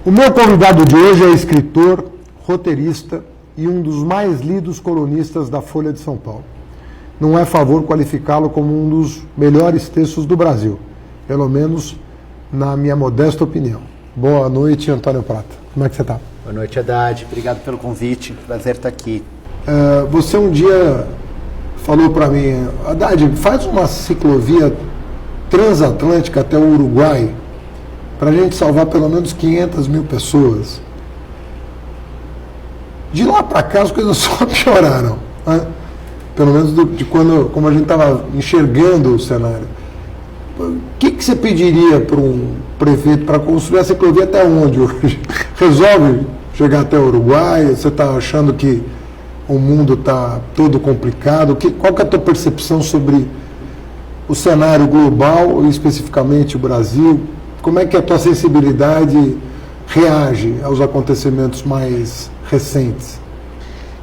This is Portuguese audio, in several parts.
O meu convidado de hoje é escritor, roteirista e um dos mais lidos colunistas da Folha de São Paulo. Não é favor qualificá-lo como um dos melhores textos do Brasil, pelo menos na minha modesta opinião. Boa noite, Antônio Prata. Como é que você está? Boa noite, Haddad. Obrigado pelo convite. Prazer estar aqui. Você um dia falou para mim, Haddad, faz uma ciclovia transatlântica até o Uruguai para a gente salvar pelo menos 500 mil pessoas. De lá para cá as coisas só pioraram, né? Pelo menos de quando, como a gente estava enxergando o cenário. O que você pediria para um prefeito para construir a ciclovia até onde hoje? Resolve chegar até o Uruguai? Você está achando que o mundo está todo complicado? Qual que é a tua percepção sobre o cenário global e especificamente o Brasil? Como é que a tua sensibilidade reage aos acontecimentos mais recentes?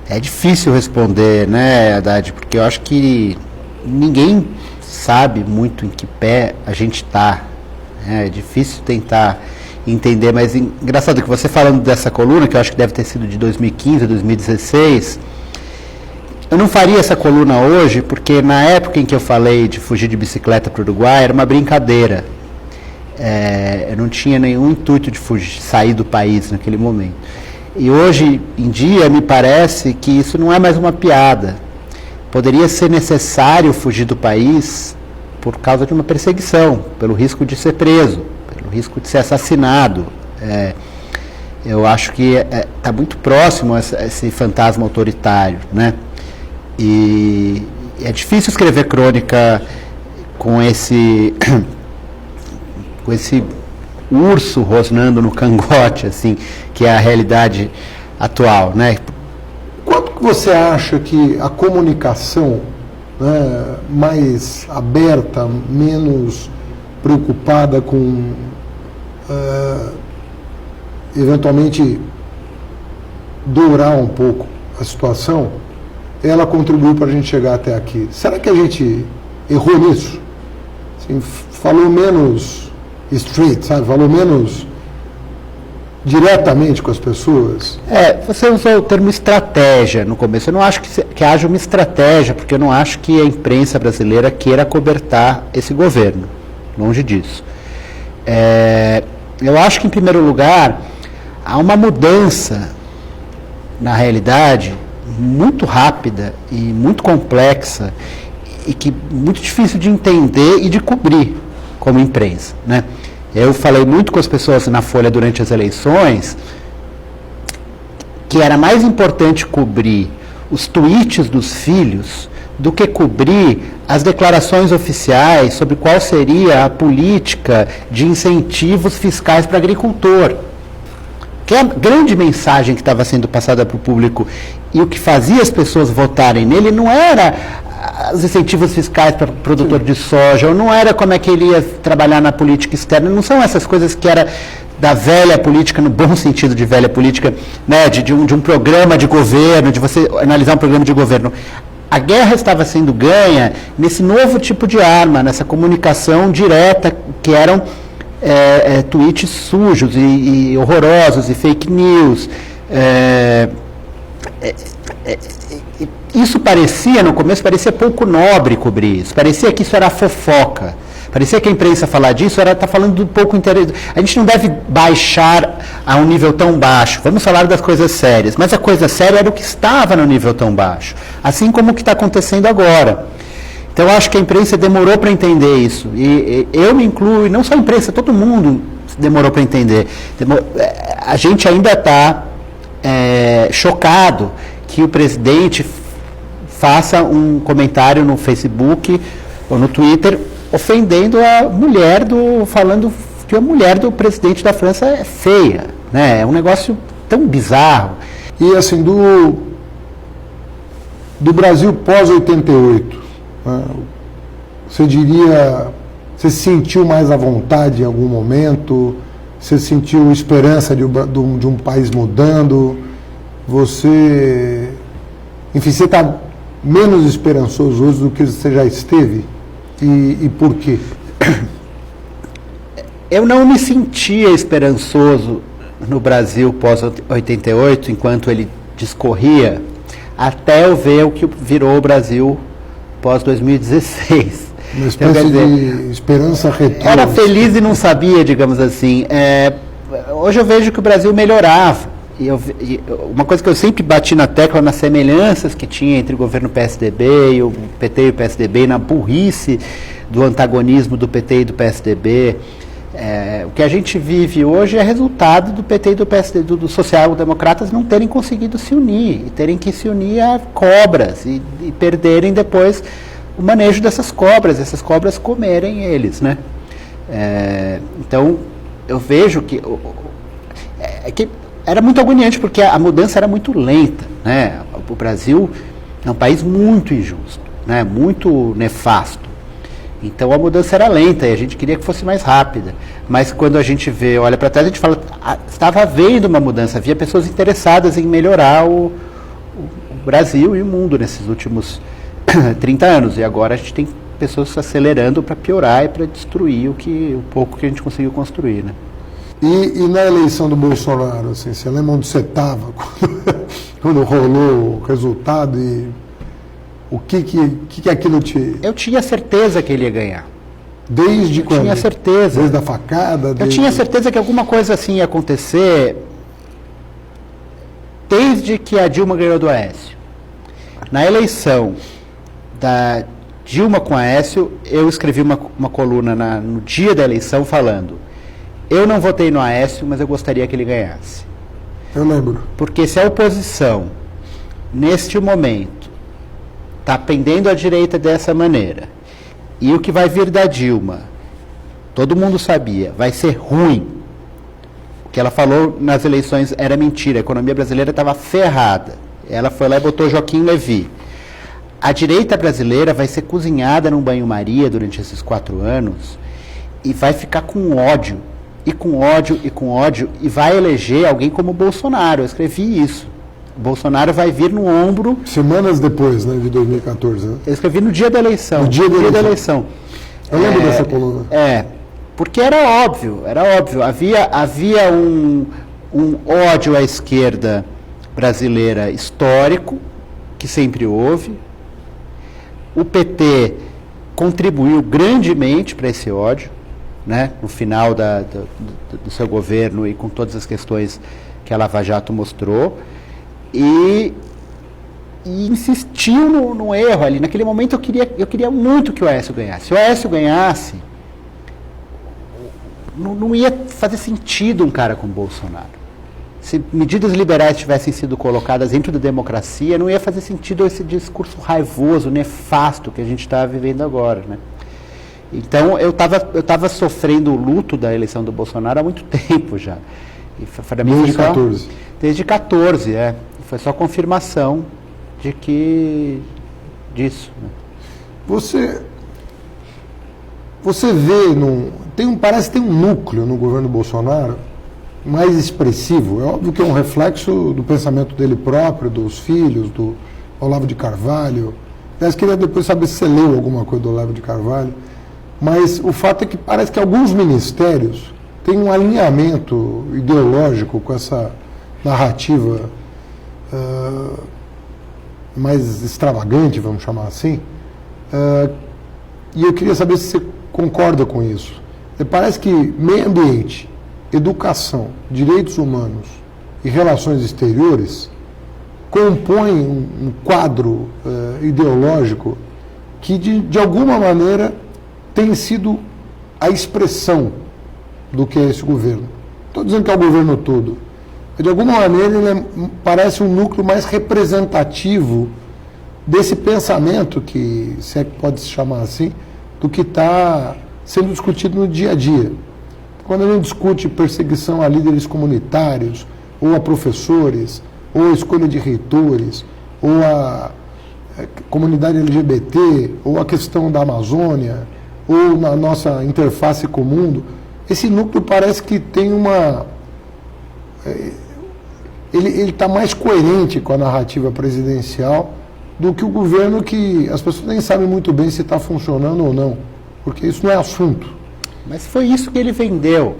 É difícil responder, né, Haddad? Porque eu acho que ninguém sabe muito em que pé a gente está. É difícil tentar entender, mas engraçado que você falando dessa coluna, que eu acho que deve ter sido de 2015, 2016, eu não faria essa coluna hoje, porque na época em que eu falei de fugir de bicicleta para o Uruguai, era uma brincadeira. Eu não tinha nenhum intuito de sair do país naquele momento. E hoje em dia me parece que isso não é mais uma piada. Poderia ser necessário fugir do país por causa de uma perseguição, pelo risco de ser preso, pelo risco de ser assassinado. Eu acho que está muito próximo a esse fantasma autoritário, né? E é difícil escrever crônica com esse urso rosnando no cangote, assim, que é a realidade atual, né? Quanto que você acha que a comunicação, né, mais aberta, menos preocupada com eventualmente dourar um pouco a situação, ela contribuiu para a gente chegar até aqui? Será que a gente errou nisso? Assim, falou menos straight, sabe? Falou menos diretamente com as pessoas? Você usou o termo estratégia no começo. Eu não acho que haja uma estratégia, porque eu não acho que a imprensa brasileira queira acobertar esse governo. Longe disso. Eu acho que, em primeiro lugar, há uma mudança na realidade muito rápida e muito complexa e que muito difícil de entender e de cobrir como imprensa, né? Eu falei muito com as pessoas na Folha durante as eleições que era mais importante cobrir os tweets dos filhos do que cobrir as declarações oficiais sobre qual seria a política de incentivos fiscais para agricultor. Que a grande mensagem que estava sendo passada para o público e o que fazia as pessoas votarem nele não era os incentivos fiscais para o produtor de soja, ou não era como é que ele ia trabalhar na política externa, não são essas coisas que era da velha política, no bom sentido de velha política, né, de um programa de governo, de você analisar um programa de governo. A guerra estava sendo ganha nesse novo tipo de arma, nessa comunicação direta, que eram tweets sujos e horrorosos e fake news. Isso parecia, no começo, parecia pouco nobre cobrir isso, parecia que isso era fofoca, parecia que a imprensa falar disso está falando do pouco interesse. A gente não deve baixar a um nível tão baixo, vamos falar das coisas sérias, mas a coisa séria era o que estava no nível tão baixo, assim como o que está acontecendo agora. Então eu acho que a imprensa demorou para entender isso, e eu me incluo, e não só a imprensa, todo mundo demorou para entender. A gente ainda está chocado que o presidente faça um comentário no Facebook ou no Twitter ofendendo a mulher falando que a mulher do presidente da França é feia, né? É um negócio tão bizarro. E assim, do Brasil pós-88, né, você se sentiu mais à vontade em algum momento? Você sentiu esperança de um país mudando? Você está menos esperançoso hoje do que você já esteve? E por quê? Eu não me sentia esperançoso no Brasil pós-88, enquanto ele discorria, até eu ver o que virou o Brasil pós-2016. Uma espécie de esperança retorno. Era feliz e não sabia, digamos assim. Hoje eu vejo que o Brasil melhorava. Uma coisa que eu sempre bati na tecla nas semelhanças que tinha entre o governo PSDB e o PT e o PSDB, na burrice do antagonismo do PT e do PSDB. O que a gente vive hoje é resultado do PT e do PSD, dos social-democratas não terem conseguido se unir, e terem que se unir a cobras e perderem depois o manejo dessas cobras, essas cobras comerem eles, né? Então, eu vejo que era muito agoniante, porque a mudança era muito lenta, né? O Brasil é um país muito injusto, né? Muito nefasto. Então a mudança era lenta e a gente queria que fosse mais rápida. Mas quando a gente olha para trás, a gente fala, estava havendo uma mudança, havia pessoas interessadas em melhorar o Brasil e o mundo nesses últimos 30 anos. E agora a gente tem pessoas acelerando para piorar e para destruir o pouco que a gente conseguiu construir, né? E na eleição do Bolsonaro, assim, você lembra onde você estava quando rolou o resultado e o que aquilo te... Eu tinha certeza que ele ia ganhar. Desde quando? Eu tinha certeza. Desde a facada? Eu tinha certeza que alguma coisa assim ia acontecer desde que a Dilma ganhou do Aécio. Na eleição da Dilma com Aécio, eu escrevi uma coluna no dia da eleição falando: eu não votei no Aécio, mas eu gostaria que ele ganhasse. Eu lembro. Porque se a oposição, neste momento, está pendendo à direita dessa maneira, e o que vai vir da Dilma, todo mundo sabia, vai ser ruim. O que ela falou nas eleições era mentira, a economia brasileira estava ferrada. Ela foi lá e botou Joaquim Levy. A direita brasileira vai ser cozinhada num banho-maria durante esses 4 anos e vai ficar com ódio, e com ódio, e com ódio, e vai eleger alguém como Bolsonaro. Eu escrevi isso. Bolsonaro vai vir no ombro... Semanas depois, né, de 2014, né? Eu escrevi no dia da eleição. No dia da eleição. Eu lembro dessa coluna. Porque era óbvio. Havia um ódio à esquerda brasileira histórico, que sempre houve. O PT contribuiu grandemente para esse ódio, né, no final do seu governo e com todas as questões que a Lava Jato mostrou. E insistiu no erro ali. Naquele momento eu queria muito que o Aécio ganhasse. Se o Aécio ganhasse, não ia fazer sentido um cara como Bolsonaro. Se medidas liberais tivessem sido colocadas dentro da democracia, não ia fazer sentido esse discurso raivoso, nefasto que a gente está vivendo agora, né? Então eu estava sofrendo o luto da eleição do Bolsonaro há muito tempo já. E para mim desde 14. Desde 14, Foi só confirmação disso. Né? Você vê, parece que tem um núcleo no governo Bolsonaro mais expressivo. É óbvio que é um reflexo do pensamento dele próprio, dos filhos, do Olavo de Carvalho. Eu queria depois saber se você leu alguma coisa do Olavo de Carvalho. Mas o fato é que parece que alguns ministérios têm um alinhamento ideológico com essa narrativa mais extravagante, vamos chamar assim. E eu queria saber se você concorda com isso. Parece que meio ambiente, educação, direitos humanos e relações exteriores compõem um quadro ideológico que, de alguma maneira, tem sido a expressão do que é esse governo. Estou dizendo que é o governo todo. De alguma maneira, ele parece um núcleo mais representativo desse pensamento, que, se é que pode se chamar assim, do que está sendo discutido no dia a dia. Quando a gente discute perseguição a líderes comunitários, ou a professores, ou a escolha de reitores, ou a comunidade LGBT, ou a questão da Amazônia, ou na nossa interface com o mundo, esse núcleo parece que tem uma... Ele está mais coerente com a narrativa presidencial do que o governo, que as pessoas nem sabem muito bem se está funcionando ou não, porque isso não é assunto. Mas foi isso que ele vendeu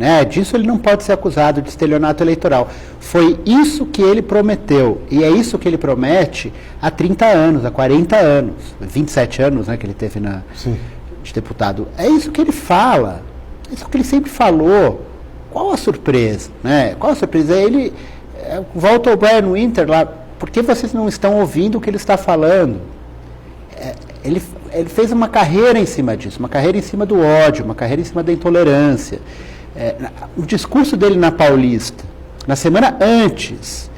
né? Disso ele não pode ser acusado de estelionato eleitoral. Foi isso que ele prometeu, e é isso que ele promete há 30 anos, há 40 anos, 27 anos, né, que ele teve de deputado. É isso que ele fala, é isso que ele sempre falou. Qual a surpresa? Né? Qual a surpresa? Ele volta ao Brian Winter lá, por que vocês não estão ouvindo o que ele está falando? Ele fez uma carreira em cima disso, uma carreira em cima do ódio, uma carreira em cima da intolerância. O discurso dele na Paulista, na semana antes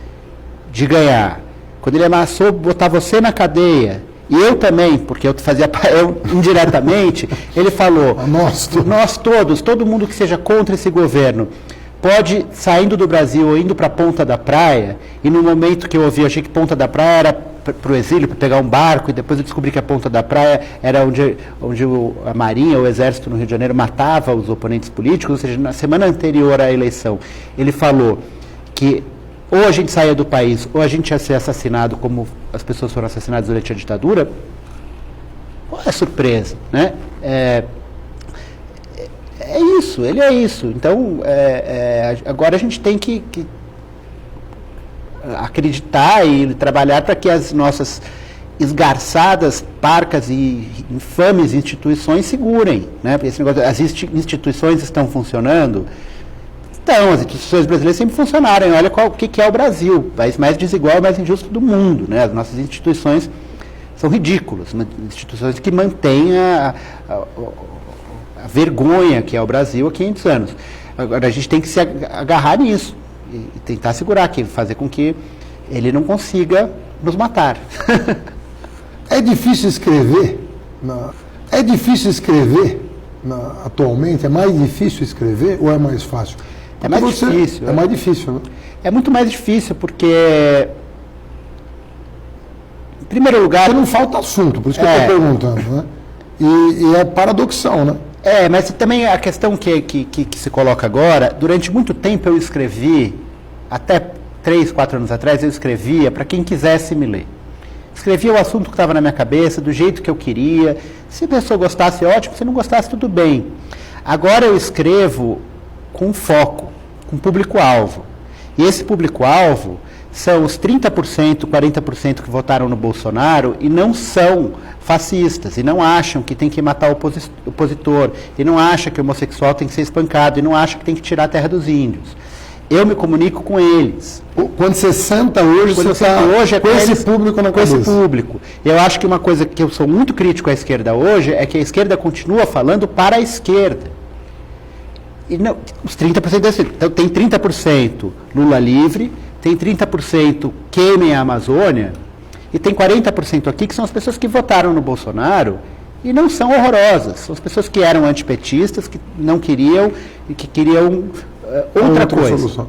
de ganhar, quando ele ameaçou botar você na cadeia, e eu também, porque eu indiretamente, ele falou, nós todos, todo mundo que seja contra esse governo, pode, saindo do Brasil ou indo para a Ponta da Praia, e no momento que eu ouvi, eu achei que Ponta da Praia era para o exílio, para pegar um barco, e depois eu descobri que a Ponta da Praia era onde a Marinha, o Exército no Rio de Janeiro matava os oponentes políticos, ou seja, na semana anterior à eleição, ele falou que ou a gente saía do país, ou a gente ia ser assassinado como as pessoas foram assassinadas durante a ditadura. Qual é a surpresa, né? É isso, ele é isso. Então, agora a gente tem que acreditar e trabalhar para que as nossas esgarçadas, parcas e infames instituições segurem, né? Porque esse negócio, as instituições estão funcionando. Então, as instituições brasileiras sempre funcionaram. Olha o que é o Brasil, o país mais desigual e mais injusto do mundo, né? As nossas instituições são ridículas, instituições que mantêm a vergonha que é o Brasil há 500 anos. Agora, a gente tem que se agarrar nisso e tentar segurar, fazer com que ele não consiga nos matar. É difícil escrever? Atualmente? É mais difícil escrever ou é mais fácil? É mais difícil. É mais difícil, né? É muito mais difícil porque, em primeiro lugar... Porque não falta assunto, por isso que eu estou perguntando, né? E é paradoxal, né? Mas também a questão que se coloca agora, durante muito tempo eu escrevi, até 3, 4 anos atrás, eu escrevia para quem quisesse me ler. Escrevia o assunto que estava na minha cabeça, do jeito que eu queria. Se a pessoa gostasse, ótimo. Se não gostasse, tudo bem. Agora eu escrevo com foco, com público-alvo. E esse público-alvo são os 30%, 40% que votaram no Bolsonaro e não são fascistas, e não acham que tem que matar o opositor, e não acham que o homossexual tem que ser espancado, e não acham que tem que tirar a terra dos índios. Eu me comunico com eles. Quando você senta hoje, você está com esse público na cabeça. Com esse público. Eu acho que uma coisa que eu sou muito crítico à esquerda hoje é que a esquerda continua falando para a esquerda. E não, os 30% desse, então tem 30% Lula livre, tem 30% queimem a Amazônia, e tem 40% aqui que são as pessoas que votaram no Bolsonaro e não são horrorosas. São as pessoas que eram antipetistas, que não queriam e que queriam outra coisa. Solução.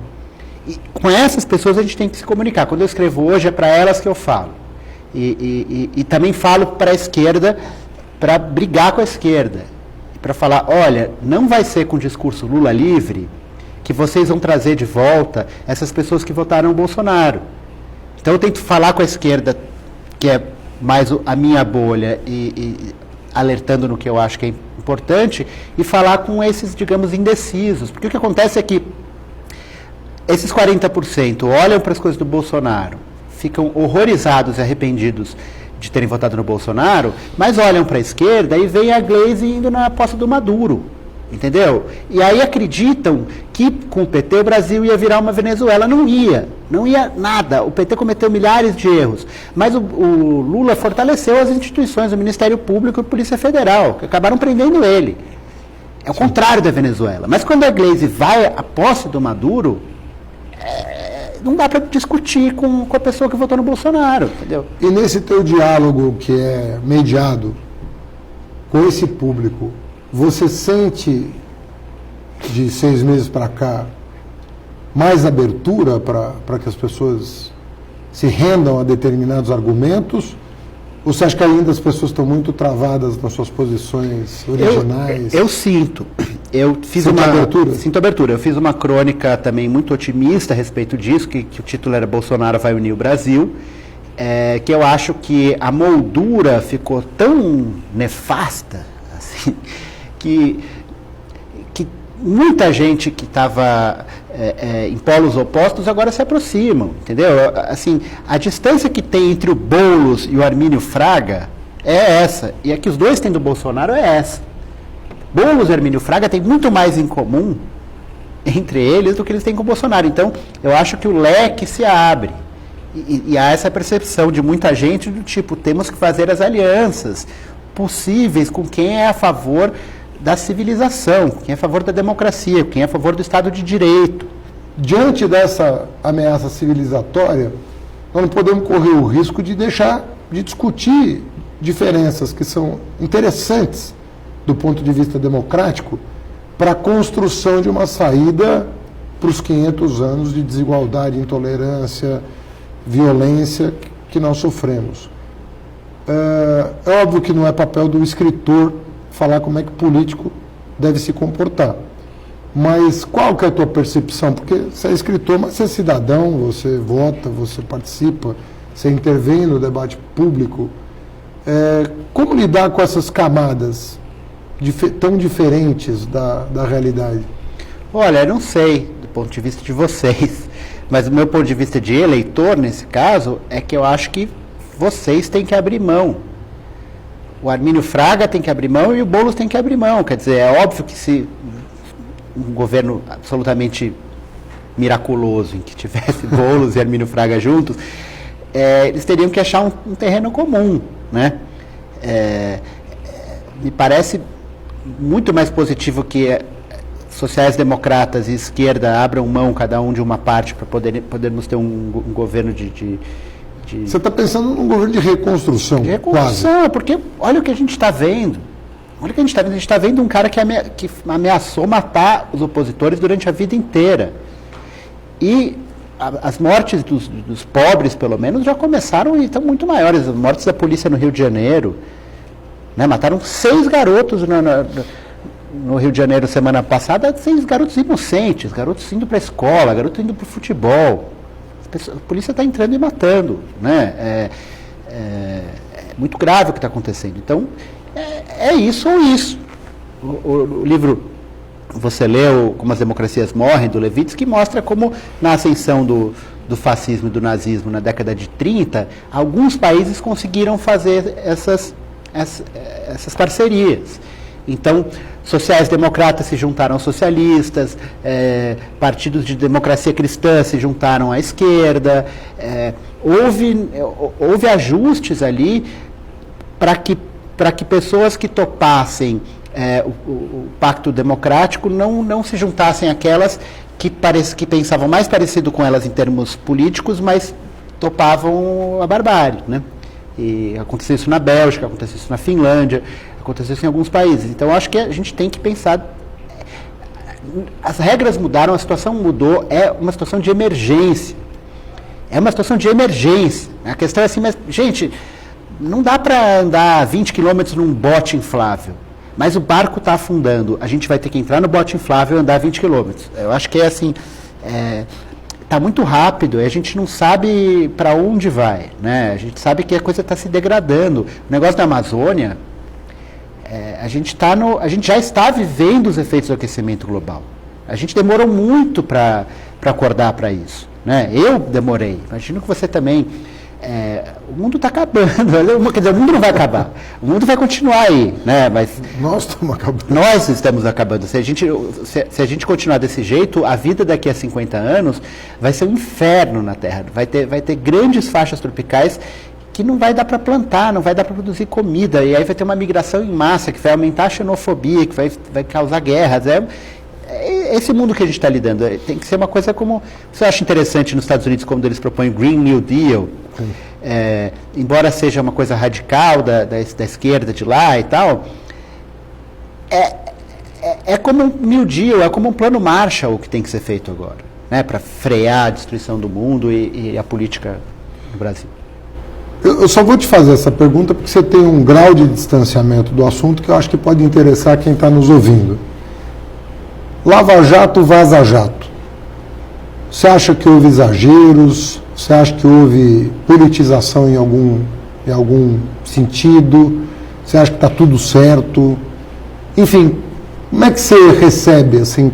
E com essas pessoas a gente tem que se comunicar. Quando eu escrevo hoje é para elas que eu falo. E também falo para a esquerda, para brigar com a esquerda. Para falar, olha, não vai ser com o discurso Lula livre que vocês vão trazer de volta essas pessoas que votaram no Bolsonaro. Então eu tento falar com a esquerda, que é mais a minha bolha, e alertando no que eu acho que é importante, e falar com esses, digamos, indecisos. Porque o que acontece é que esses 40% olham para as coisas do Bolsonaro, ficam horrorizados e arrependidos de terem votado no Bolsonaro, mas olham para a esquerda e veem a Gleisi indo na posse do Maduro. Entendeu? E aí acreditam que com o PT o Brasil ia virar uma Venezuela. Não ia nada. O PT cometeu milhares de erros. Mas o Lula fortaleceu as instituições, o Ministério Público e a Polícia Federal, que acabaram prendendo ele. É o contrário da Venezuela. Mas quando a Gleisi vai à posse do Maduro, não dá para discutir com a pessoa que votou no Bolsonaro. Entendeu? E nesse teu diálogo que é mediado com esse público, você sente, de 6 meses para cá, mais abertura para que as pessoas se rendam a determinados argumentos? Ou você acha que ainda as pessoas estão muito travadas nas suas posições originais? Eu sinto. Eu fiz Sinto abertura. Eu fiz uma crônica também muito otimista a respeito disso, que o título era Bolsonaro vai unir o Brasil, que eu acho que a moldura ficou tão nefasta, assim, que muita gente que estava em polos opostos agora se aproximam, entendeu? Assim, a distância que tem entre o Boulos e o Armínio Fraga é essa, e a que os dois têm do Bolsonaro é essa. Boulos e Armínio Fraga têm muito mais em comum entre eles do que eles têm com o Bolsonaro. Então, eu acho que o leque se abre. E há essa percepção de muita gente do tipo, temos que fazer as alianças possíveis com quem é a favor da civilização, quem é a favor da democracia, quem é a favor do Estado de Direito. Diante dessa ameaça civilizatória, nós não podemos correr o risco de deixar de discutir diferenças que são interessantes do ponto de vista democrático para a construção de uma saída para os 500 anos de desigualdade, intolerância, violência que nós sofremos. É óbvio que não é papel do escritor falar como é que o político deve se comportar. Mas qual que é a tua percepção? Porque você é escritor, mas você é cidadão, você vota, você participa, você intervém no debate público. Como lidar com essas camadas tão diferentes da realidade? Olha, eu não sei do ponto de vista de vocês, mas do meu ponto de vista de eleitor, nesse caso, é que eu acho que vocês têm que abrir mão. O Armínio Fraga tem que abrir mão e o Boulos tem que abrir mão. Quer dizer, é óbvio que se um governo absolutamente miraculoso, em que tivesse Boulos e Armínio Fraga juntos, eles teriam que achar um terreno comum, né? Me parece muito mais positivo que sociais-democratas e esquerda abram mão cada um de uma parte para podermos ter um governo de... Você está pensando num governo de reconstrução, reconstrução, quase. Porque olha o que a gente está vendo. Olha o que a gente está vendo. A gente está vendo um cara que ameaçou matar os opositores durante a vida inteira. E as mortes dos pobres, pelo menos, já começaram e estão muito maiores. As mortes da polícia no Rio de Janeiro, né? Mataram 6 garotos no Rio de Janeiro semana passada, 6 garotos inocentes, garotos indo para a escola, garotos indo para o futebol. A polícia está entrando e matando, né? É muito grave o que está acontecendo. Então, é isso ou isso. O livro, você leu Como as Democracias Morrem, do Levitsky, mostra como na ascensão do fascismo e do nazismo na década de 30, alguns países conseguiram fazer essas parcerias. Então, sociais-democratas se juntaram aos socialistas, partidos de democracia cristã se juntaram à esquerda, houve ajustes ali para que pessoas que topassem o pacto democrático não se juntassem àquelas que pensavam mais parecido com elas em termos políticos, mas topavam a barbárie, né? E aconteceu isso na Bélgica, aconteceu isso na Finlândia, aconteceu isso em alguns países. Então, eu acho que a gente tem que pensar... As regras mudaram, a situação mudou, é uma situação de emergência. É uma situação de emergência. A questão é assim, mas, gente, não dá para andar 20 quilômetros num bote inflável, mas o barco está afundando. A gente vai ter que entrar no bote inflável e andar 20 quilômetros. Eu acho que é assim... Está muito rápido e a gente não sabe para onde vai, né? A gente sabe que a coisa está se degradando. O negócio da Amazônia, a gente já está vivendo os efeitos do aquecimento global. A gente demorou muito para acordar para isso, né? Eu demorei, imagino que você também. O mundo está acabando, quer dizer, o mundo não vai acabar, o mundo vai continuar aí, né? Mas nós estamos acabando. Nós estamos acabando. Se a gente continuar desse jeito, a vida daqui a 50 anos vai ser um inferno na Terra. Vai ter grandes faixas tropicais que não vai dar para plantar, não vai dar para produzir comida, e aí vai ter uma migração em massa que vai aumentar a xenofobia, que vai causar guerras. Esse mundo que a gente está lidando tem que ser uma coisa como... Você acha interessante nos Estados Unidos quando eles propõem Green New Deal? Embora seja uma coisa radical da esquerda de lá e tal, é como um New Deal, é como um plano Marshall que tem que ser feito agora, né, para frear a destruição do mundo e a política no Brasil. Eu só vou te fazer essa pergunta porque você tem um grau de distanciamento do assunto que eu acho que pode interessar quem está nos ouvindo. Lava Jato, Vaza Jato. Você acha que houve exageros? Você acha que houve politização em algum sentido? Você acha que está tudo certo? Enfim, Como é que você recebe, assim,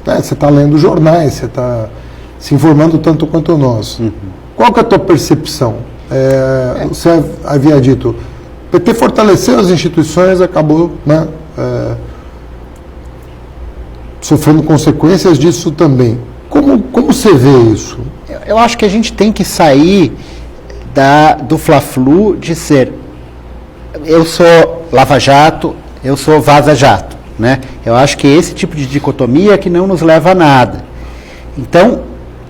né? Você está lendo jornais, você está se informando tanto quanto nós. Qual que é a tua percepção? Você havia dito, o PT fortaleceu as instituições, acabou, né, sofrendo consequências disso também. Como você vê isso? Eu acho que a gente tem que sair do Fla-Flu de ser eu sou Lava Jato, eu sou Vaza Jato, né? Eu acho que esse tipo de dicotomia que não nos leva a nada. Então,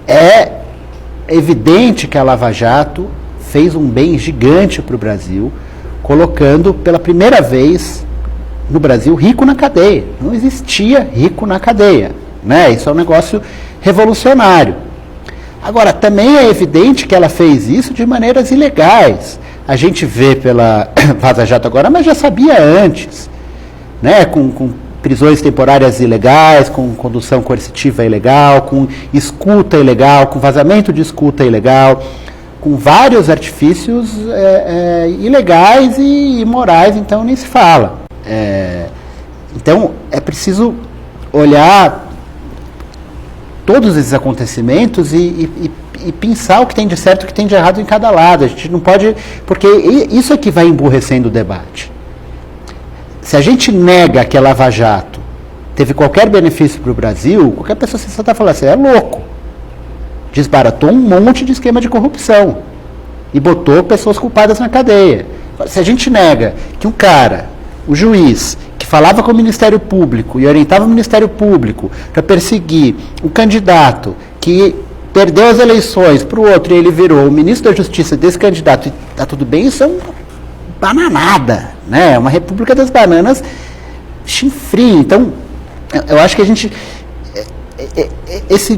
é evidente que a Lava Jato fez um bem gigante para o Brasil, colocando pela primeira vez no Brasil rico na cadeia. Não existia rico na cadeia, né? Isso é um negócio revolucionário. Agora, também é evidente que ela fez isso de maneiras ilegais. A gente vê pela Vaza Jato agora, mas já sabia antes, né? Com prisões temporárias ilegais, com condução coercitiva ilegal, com escuta ilegal, com vazamento de escuta ilegal, com vários artifícios ilegais e imorais, então nem se fala. Então, é preciso olhar todos esses acontecimentos e pensar o que tem de certo e o que tem de errado em cada lado. A gente não pode... Porque isso é que vai emburrecendo o debate. Se a gente nega que a Lava Jato teve qualquer benefício para o Brasil, qualquer pessoa sensata fala assim, é louco. Desbaratou um monte de esquema de corrupção e botou pessoas culpadas na cadeia. Se a gente nega que um cara, o juiz, que falava com o Ministério Público e orientava o Ministério Público para perseguir um candidato que perdeu as eleições para o outro e ele virou o ministro da Justiça desse candidato e está tudo bem, isso é uma bananada, né? É uma república das bananas chinfrinha. Então, eu acho que a gente...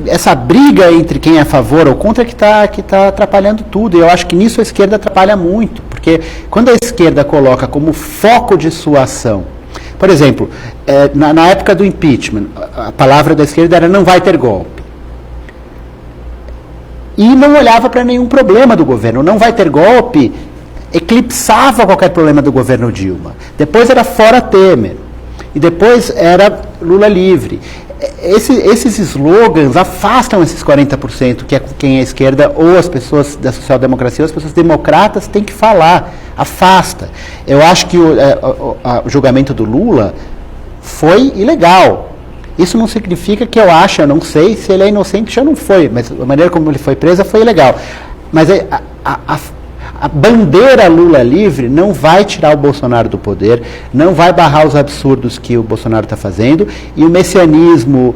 essa briga entre quem é a favor ou contra que está atrapalhando tudo. E eu acho que nisso a esquerda atrapalha muito, porque quando a esquerda coloca como foco de sua ação, por exemplo, na época do impeachment, a palavra da esquerda era não vai ter golpe. E não olhava para nenhum problema do governo. Não vai ter golpe eclipsava qualquer problema do governo Dilma. Depois era fora Temer. E depois era Lula livre. Esses slogans afastam esses 40%, que é com quem a esquerda ou as pessoas da social-democracia ou as pessoas democratas têm que falar. Afasta. Eu acho que o julgamento do Lula foi ilegal. Isso não significa que eu acho, eu não sei se ele é inocente ou não foi, mas a maneira como ele foi preso foi ilegal. Mas a bandeira Lula livre não vai tirar o Bolsonaro do poder, não vai barrar os absurdos que o Bolsonaro está fazendo, e o messianismo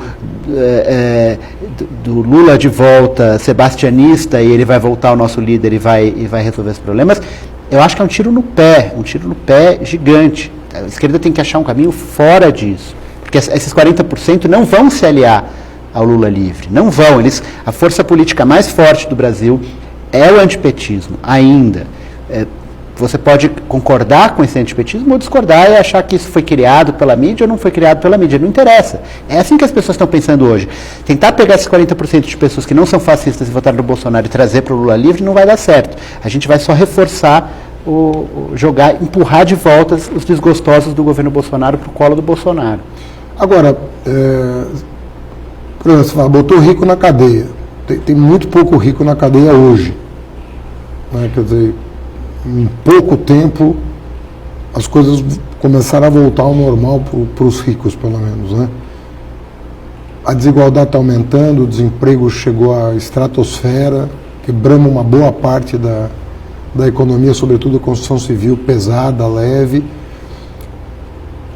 do Lula de volta, sebastianista, e ele vai voltar ao nosso líder e vai resolver os problemas, eu acho que é um tiro no pé gigante. A esquerda tem que achar um caminho fora disso, porque esses 40% não vão se aliar ao Lula livre, não vão. A força política mais forte do Brasil é o antipetismo, ainda. Você pode concordar com esse antipetismo ou discordar e achar que isso foi criado pela mídia ou não foi criado pela mídia. Não interessa. É assim que as pessoas estão pensando hoje. Tentar pegar esses 40% de pessoas que não são fascistas e votaram no Bolsonaro e trazer para o Lula livre não vai dar certo. A gente vai só reforçar, empurrar de volta os desgostosos do governo Bolsonaro para o colo do Bolsonaro. Agora, por exemplo, você fala, botou rico na cadeia. Tem muito pouco rico na cadeia hoje. Né? Quer dizer, em pouco tempo as coisas começaram a voltar ao normal para os ricos, pelo menos. Né? A desigualdade está aumentando, o desemprego chegou à estratosfera, quebrando uma boa parte da economia, sobretudo a construção civil pesada, leve.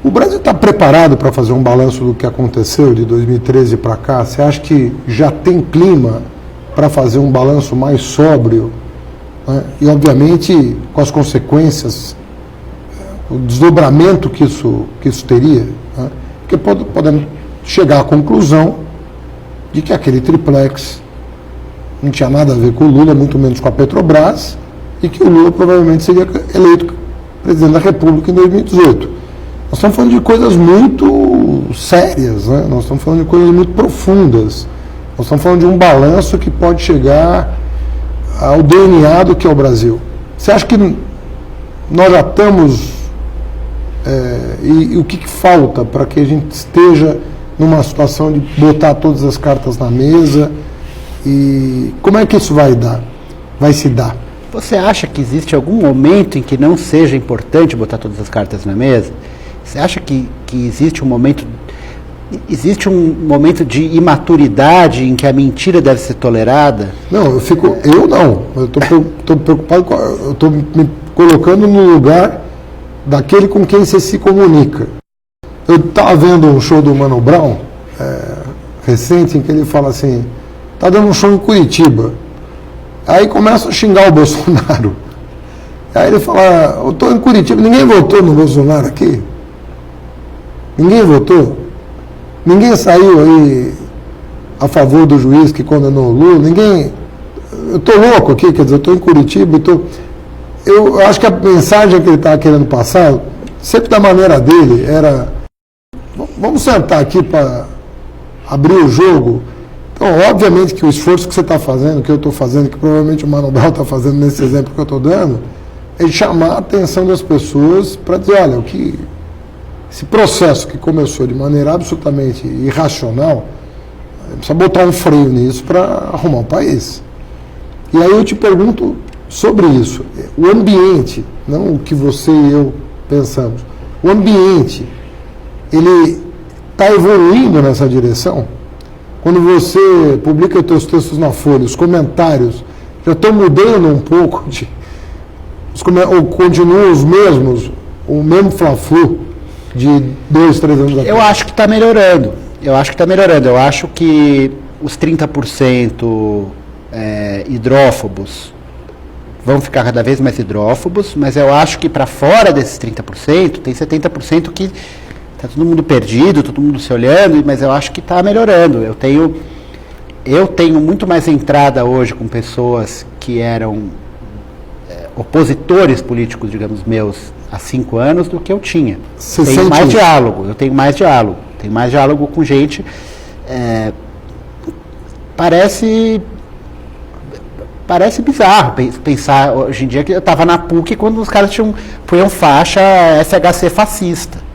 O Brasil está preparado para fazer um balanço do que aconteceu de 2013 para cá? Você acha que já tem clima para fazer um balanço mais sóbrio? Né? E, obviamente, com as consequências, o desdobramento que isso teria? Né? Porque podemos chegar à conclusão de que aquele triplex não tinha nada a ver com o Lula, muito menos com a Petrobras, e que o Lula provavelmente seria eleito presidente da República em 2018. Nós estamos falando de coisas muito sérias, né? Nós estamos falando de coisas muito profundas. Nós estamos falando de um balanço que pode chegar ao DNA do que é o Brasil. Você acha que nós já estamos E o que falta para que a gente esteja numa situação de botar todas as cartas na mesa? E como é que isso vai se dar? Você acha que existe algum momento em que não seja importante botar todas as cartas na mesa? Você acha que existe um momento de imaturidade em que a mentira deve ser tolerada? Não, eu estou preocupado, eu estou me colocando no lugar daquele com quem você se comunica. Eu estava vendo um show do Mano Brown, recente, em que ele fala assim, está dando um show em Curitiba. Aí começa a xingar o Bolsonaro. Aí ele fala, eu estou em Curitiba, ninguém votou no Bolsonaro aqui? Ninguém votou? Ninguém saiu aí a favor do juiz que condenou o Lula? Ninguém... Eu estou louco aqui, quer dizer, eu estou em Curitiba, eu acho que a mensagem que ele estava querendo passar, sempre da maneira dele, era vamos sentar aqui para abrir o jogo. Então, obviamente que o esforço que você está fazendo, que eu estou fazendo, que provavelmente o Mano Brown está fazendo nesse exemplo que eu estou dando, é chamar a atenção das pessoas para dizer, olha, esse processo que começou de maneira absolutamente irracional, precisa botar um freio nisso para arrumar o país. E aí eu te pergunto sobre isso, o ambiente, não o que você e eu pensamos, o ambiente, ele está evoluindo nessa direção? Quando você publica os seus textos na Folha, os comentários já estão mudando um pouco, ou continuam os mesmos, o mesmo fla-flu de 2, 3 anos atrás? Eu acho que está melhorando. Eu acho que os 30% hidrófobos vão ficar cada vez mais hidrófobos, mas eu acho que para fora desses 30%, tem 70% que está todo mundo perdido, todo mundo se olhando, mas eu acho que está melhorando. Eu tenho muito mais entrada hoje com pessoas que eram opositores políticos, digamos, meus, há 5 anos do que eu tinha. Eu tenho mais diálogo com gente. Parece bizarro pensar hoje em dia que eu estava na PUC quando os caras punham faixa FHC fascista.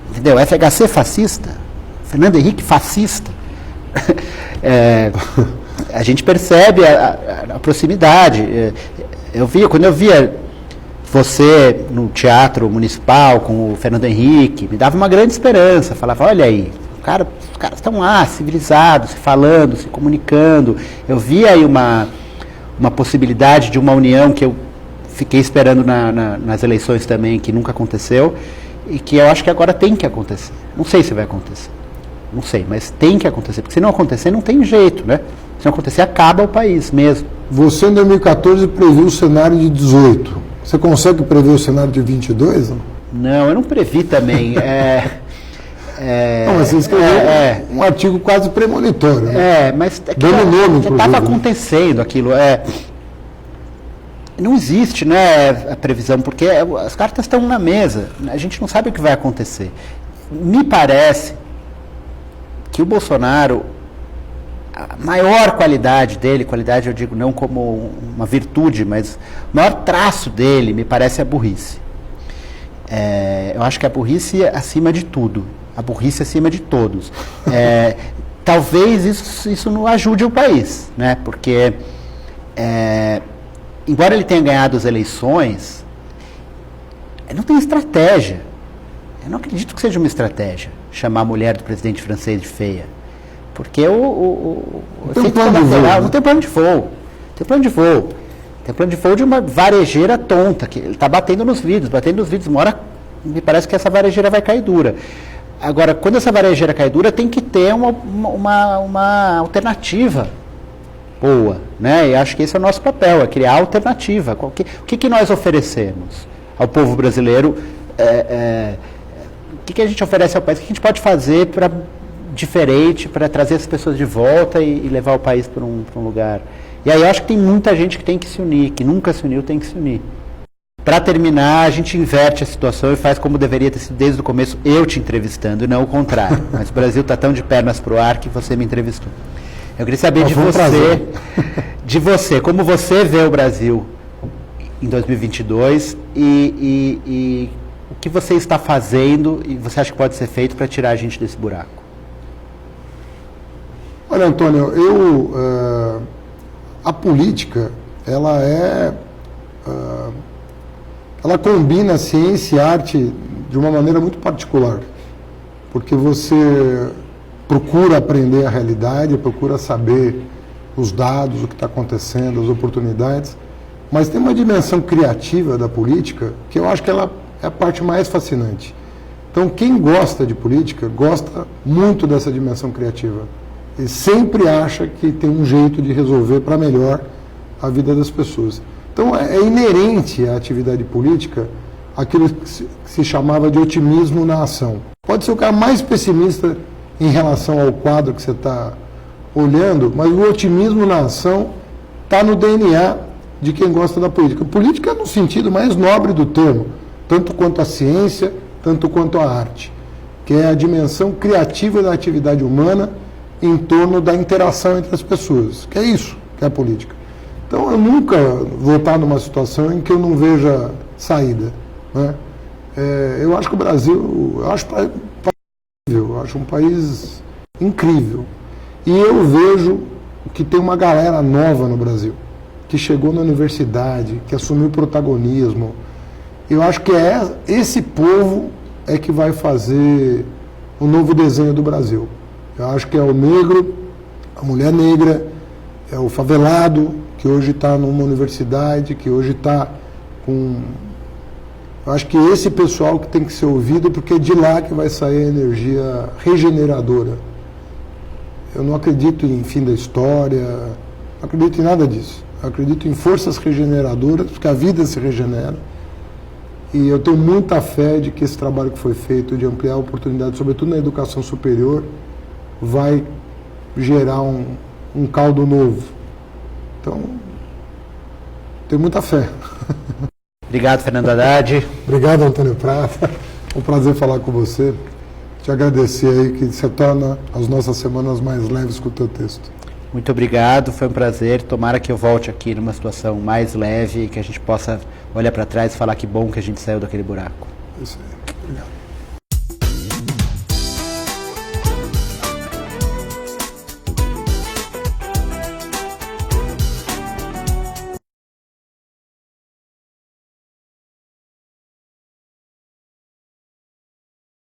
Entendeu? FHC fascista, Fernando Henrique fascista. A gente percebe a proximidade. Quando eu via você no teatro municipal com o Fernando Henrique, me dava uma grande esperança. Falava, olha aí, os caras estão lá, civilizados, se falando, se comunicando. Eu via aí uma possibilidade de uma união que eu fiquei esperando nas eleições também, que nunca aconteceu. E que eu acho que agora tem que acontecer. Não sei se vai acontecer. Não sei, mas tem que acontecer. Porque se não acontecer, não tem jeito, né? Se não acontecer, acaba o país mesmo. Você, em 2014, previu o cenário de 18. Você consegue prever o cenário de 22? Não, eu não previ também. Não, mas você escreveu um artigo quase premonitório. Né? Mas já estava acontecendo aquilo. Não existe, né, a previsão, porque as cartas estão na mesa, a gente não sabe o que vai acontecer. Me parece que o Bolsonaro, a maior qualidade dele, qualidade eu digo não como uma virtude, mas o maior traço dele, me parece a burrice. Eu acho que a burrice é acima de tudo, a burrice acima de todos. Talvez isso não ajude o país, né, porque... embora ele tenha ganhado as eleições, ele não tem estratégia. Eu não acredito que seja uma estratégia chamar a mulher do presidente francês de feia. Porque não tem plano de voo. Tem plano de voo de uma varejeira tonta, que ele está batendo nos vidros, uma hora me parece que essa varejeira vai cair dura. Agora, quando essa varejeira cai dura, tem que ter uma alternativa boa, né? E acho que esse é o nosso papel, é criar alternativa. O que nós oferecemos ao povo brasileiro? O que a gente oferece ao país? O que a gente pode fazer diferente para trazer as pessoas de volta e levar o país para um lugar? E aí eu acho que tem muita gente que tem que se unir, que nunca se uniu, tem que se unir. Para terminar, a gente inverte a situação e faz como deveria ter sido desde o começo, eu te entrevistando, e não o contrário. Mas o Brasil está tão de pernas para o ar que você me entrevistou. Eu queria saber de você, como você vê o Brasil em 2022 e O que você está fazendo e você acha que pode ser feito para tirar a gente desse buraco? Olha, Antônio, a política, ela combina ciência e arte de uma maneira muito particular, porque você procura aprender a realidade, procura saber os dados, o que está acontecendo, as oportunidades, mas tem uma dimensão criativa da política que eu acho que ela é a parte mais fascinante. Então, quem gosta de política gosta muito dessa dimensão criativa e sempre acha que tem um jeito de resolver para melhor a vida das pessoas. Então, é inerente à atividade política aquilo que se chamava de otimismo na ação. Pode ser o cara mais pessimista em relação ao quadro que você está olhando, mas o otimismo na ação está no DNA de quem gosta da política. Política no sentido mais nobre do termo, tanto quanto a ciência, tanto quanto a arte, que é a dimensão criativa da atividade humana em torno da interação entre as pessoas, que é isso que é a política. Então, eu nunca vou estar numa situação em que eu não veja saída, né? Eu acho que o Brasil, eu acho um país incrível. E eu vejo que tem uma galera nova no Brasil, que chegou na universidade, que assumiu protagonismo. Eu acho que esse povo é que vai fazer o novo desenho do Brasil. Eu acho que é o negro, a mulher negra, é o favelado, que hoje está numa universidade, que hoje está com... Eu acho que esse pessoal que tem que ser ouvido, porque é de lá que vai sair a energia regeneradora. Eu não acredito em fim da história, não acredito em nada disso. Eu acredito em forças regeneradoras, porque a vida se regenera. E eu tenho muita fé de que esse trabalho que foi feito de ampliar a oportunidade, sobretudo na educação superior, vai gerar um caldo novo. Então, tenho muita fé. Obrigado, Fernando Haddad. Obrigado, Antônio Prata. É um prazer falar com você. Te agradecer aí que você torna as nossas semanas mais leves com o teu texto. Muito obrigado, foi um prazer. Tomara que eu volte aqui numa situação mais leve e que a gente possa olhar para trás e falar que bom que a gente saiu daquele buraco. Isso aí. Obrigado.